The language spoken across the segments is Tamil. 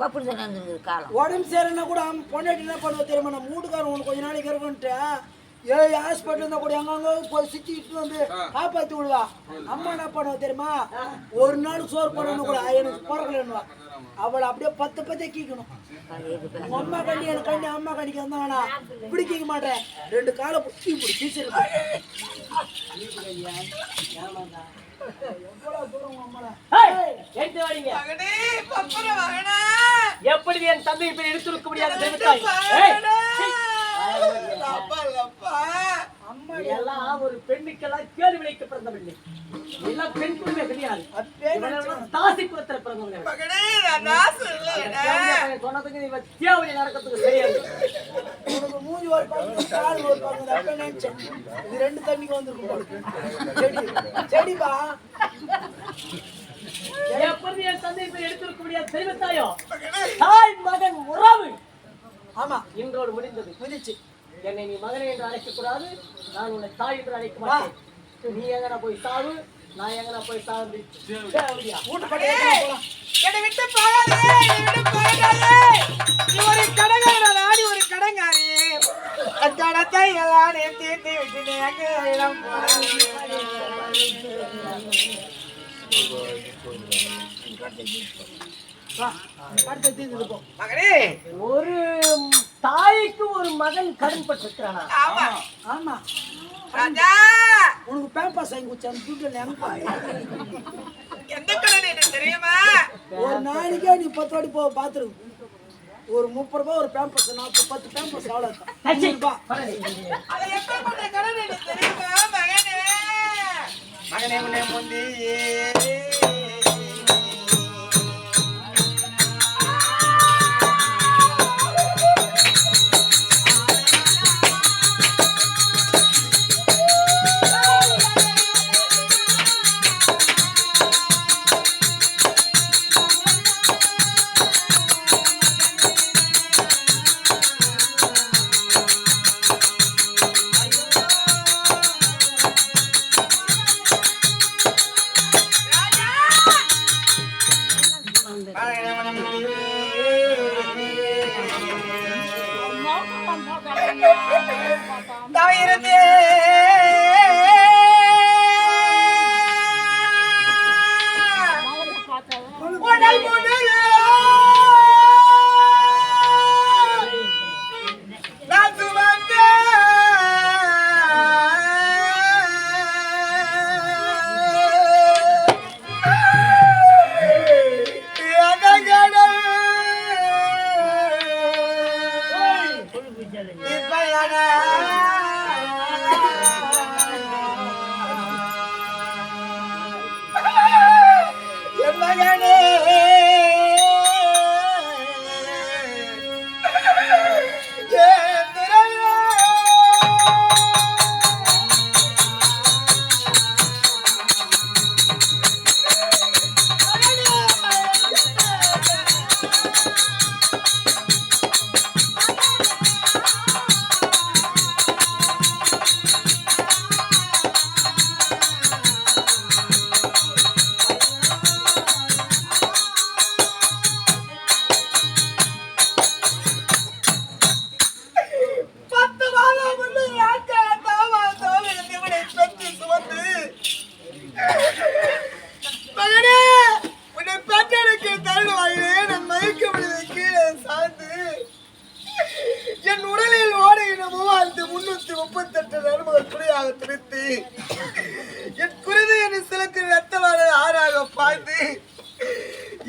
அப்படிதான் இருந்தது காலம். உடம்பு சரின்னா கூட பொண்டாட்டி என்ன பண்ணுவ தெரியுமா? நம்ம வீட்டுக்காரன் உனக்கு கொஞ்ச நாளைக்கு இருக்குன்ட்டு 7 ஹாஸ்பிட்டல் இருந்தா கூட எங்க போய் சுத்திட்டு வந்து காப்பாத்தி விடுவா. அம்மா என்ன பண்ணுவா தெரியுமா? ஒரு நாள் சோறு போடணும் கூட எனக்கு பிறக்கலன்னுவா. அவளை அப்படியே 10 கீக்கணும். அம்மா கண்டி எனக்கு கண்டி அம்மா கண்டிக்கு வந்தாங்கண்ணா இப்படி கீக்க மாட்டேன். 2 காலை புடி பீச்சிருக்கா. எப்படி என் தந்தை இப்ப எடுத்துருக்க முடியாது? எல்லாம் ஒரு பெண்ணுக்கெல்லாம் கேள்வி விளைக்க பிறந்தவில்லை. எல்லாம் பெண் குழுமே கிடையாது. தாசிபுரத்தில் பிறந்தவங்க. சொன்னதுக்கு வித்தியாவளி நடக்கிறதுக்கு சரியாது. உனக்கு மூஞ்சி ஒரு பக்கம் கால் ஒரு பக்கம் அப்ப நினைச்சேன். இது 2 தண்ணிக்கு வந்துருக்கும் செடிப்பா. எப்படி என் தந்தை இப்ப எடுத்திருக்க முடியாது? தெரிவித்தாயோ தாய் மகன் உறவு. ஆமா இன்றோடு முடிந்தது. முடிச்சு. என்னை நீ மகனை என்று அழைக்க கூடாது. நான் உன்னை தாய் என்று அழைக்க மாட்டேன். நீ எங்கனா போய் சாவு, நான் எங்கனா போய் சாவு. என்னை விட்டு போகாதே, என்னை விட்டு போகாதே. நீ ஒரு கடங்காரி, நாடி ஒரு கடங்காரி. அத்தடத்தை எல்லாரையும் தீர்த்து விட்டு எங்க இடம் மகனே, ஒரு தாய்க்கு ஒரு மகன் கடன் பட்டிருக்கிறானா? ஆமா ஆமா ராஜா, உனக்கு பேப்பர் சைன் குச்சான் துட்டு எந்த கடன் எனக்கு தெரியுமா? ஒரு நாளைக்கே நீ 10 வாட்டி போ பாத்துரு. ஒரு 30 ரூபாய் ஒரு பேம்பஸ் 10 பேம்பஸ் அவ்வளவுதான். அதை எப்ப பண்ற கடன் எனக்கு தெரியுமா மகனே? மகனே உன்னை முந்தி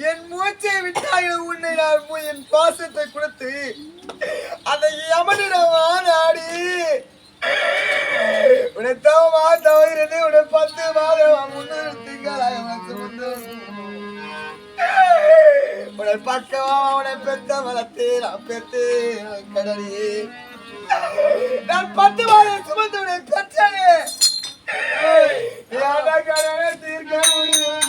என் மூச்சை விட்டாலும் உன்னை நான் என் பாசத்தை கொடுத்து அதை யமனிடம் ஆடி உன்னை தவமா தவறுது உன்னை 10 மாதம் 300 திங்களாக உன்னை பக்கமா உன்னை பெத்த வளர்த்து நான் பெத்து கடலி நான் 10 மாதம் சுமந்து உன்னை பெற்றனே கடனை தீர்க்க முடியும்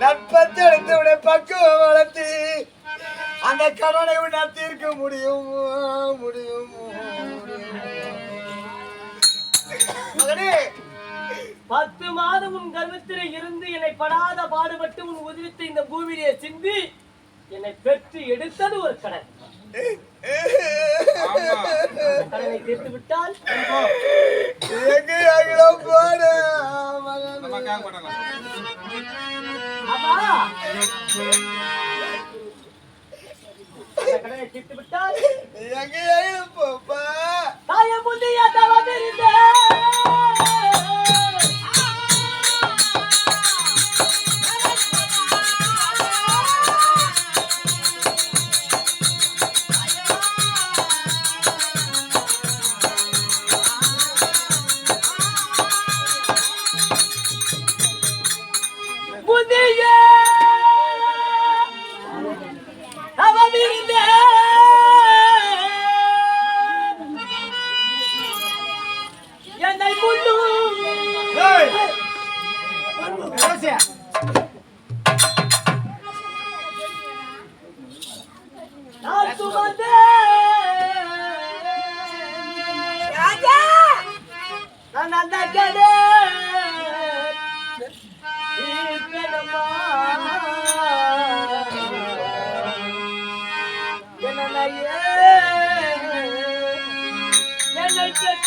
நட்பத்தெடுத்து உடைய பக்குவம் வளர்த்து அந்த கடனை உன்னால் தீர்க்க முடியும் மகனே 10 மாதம் உன் கர்ப்பத்திலே இருந்து என்னை படாத பாடுபட்டு உன் உதிரத்தை இந்த பூமியிலே சிந்தி என்னை பெற்று எடுத்தது ஒரு கடன். கடனை தீர்த்து விட்டால் கடனை தீர்த்து விட்டால் தாய புதிய தவம் என்னை முள்ளு நான் சுமந்தே நான் அந்த கடை என்னை பெற்ற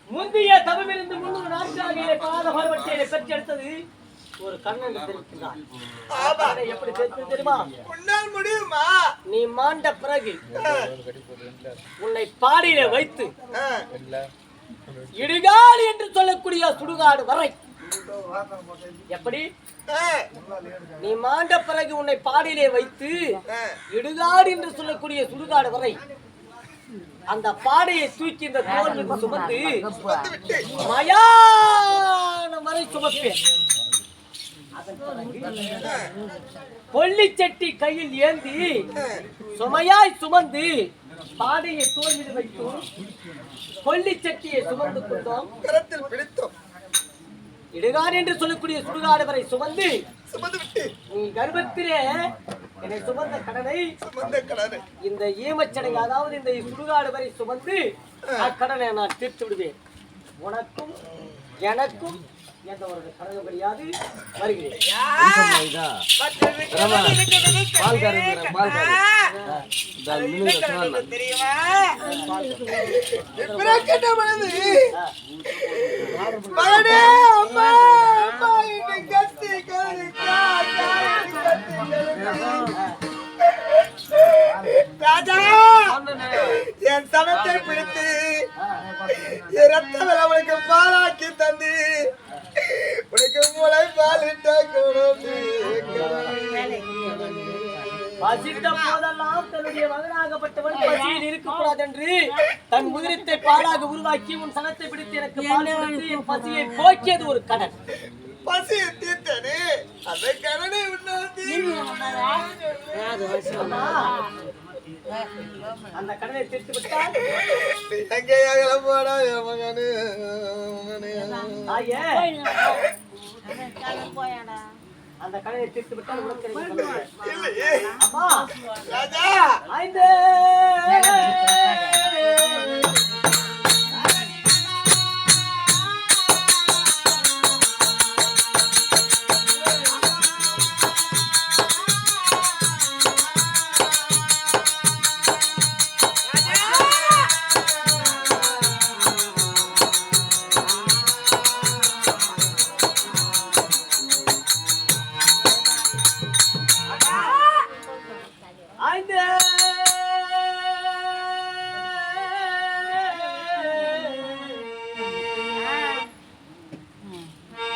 முந்தைய தவமிருந்து 300 நாட்களாக பாதபாடுபட்டு பெற்றெடுத்தது ஒரு கண்ணன் தெரிவிக்கிறார். எப்படி தெரிவித்து தெரியுமா? முடியுமா? நீ மாண்ட பிறகு உன்னை பாடியில வைத்து இடுகாடு என்று சொல்லக்கூடிய சுடுகாடு வரை எப்படி நீ மாண்ட பிறகு உன்னை பாடியிலே வைத்து இடுகாடு என்று சொல்லக்கூடிய சுடுகாடு வரை அந்த பாடையை தூக்கி இந்த தோல் சுமந்து மயானம் வரை சுமப்பேன். கொல்லிச்சட்டி கையில் ஏந்தி சுமையாய் சுமந்து பாடையை தோல் மீது வைத்தோம். கொல்லிச்சட்டியை சுமந்து கொண்டோம், கரத்தில் பிடித்தோம். இடுகாடு என்று சொல்லக்கூடிய சுடுகாடு வரை சுமந்து நீ கர்ப்பத்திலே என்னை சுமந்த கடனை இந்த ஈமச்சடை அதாவது இந்த சுடுகாடு வரை சுமந்து அக்கடனை நான் தீர்த்து விடுவேன். உனக்கும் எனக்கும் எந்த ஒரு கடனும் கிடையாது. வருகிறேன். என் சனத்தை பிடித்து ரத்தம் அவனுக்கு பாலாக்கி தந்து உனக்கு மூளை பாலிட்ட பசித்த போதெல்லாம் தன்னுடைய மகனாகப்பட்டவன் பசியில் இருக்கக்கூடாது என்று தன் உதிரத்தை பாலாக உருவாக்கி உன் சனத்தை பிடித்து எனக்கு பால் கொடுத்து என் பசியை போக்கியது ஒரு கடன். பசியை தீர்த்தனே அந்த கடனை அந்த கடனை தீர்த்து விட்டால் அந்த கடனை தீர்த்து விட்டால் அம்மா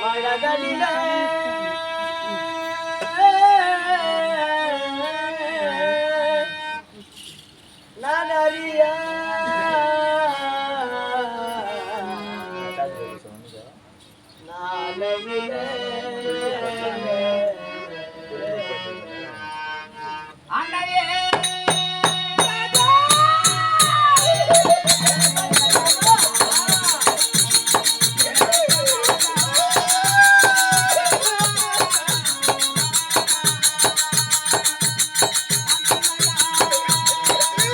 வடதலிலே